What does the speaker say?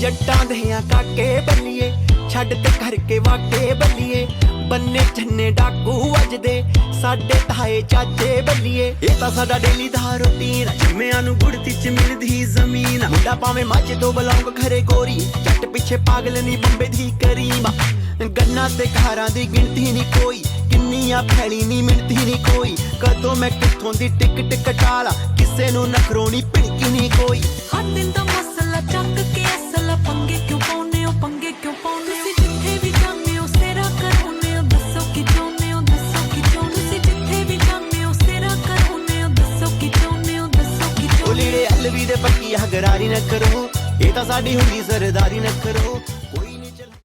जट्टां देयां काके बल्लिए छड्ड ते करके वाके बल्लिए बन्ने छन्ने डाकू वजदे साडे ताए चाचे बल्लिए ये तां साडा डेली दा रूटीन जिम्मेआं नूं गुड़ती च मिलदी जमीन मुंडा भावें माचे तो बलौंग खरे गोरी जट पिछे पागल नी बंबे दी करीमा गन्ना ते खारां दी गिनती नी कोई किन्नियां फैली नी मिलती नी कोई कदों मैं कित्थों दी टिकट कटाला किसे नूं नखरोनी भिड़की नी कोई हर दिन दा मसला चक के असला पंगे क्यों पाउने हो पंगे क्यों पाउने हो जिथे भी जाने हो सेरा कराउने हो दसो कि चाहुंदे हो दसो कि चाहुंदे हो जिथे भी जाने हो सेरा कराउने हो दसो कि चाहुंदे हो दसो कि ओ लीड़े अलवी दे पक्की गरारी न करो ये तां साडी हुंदी सरदारी न करो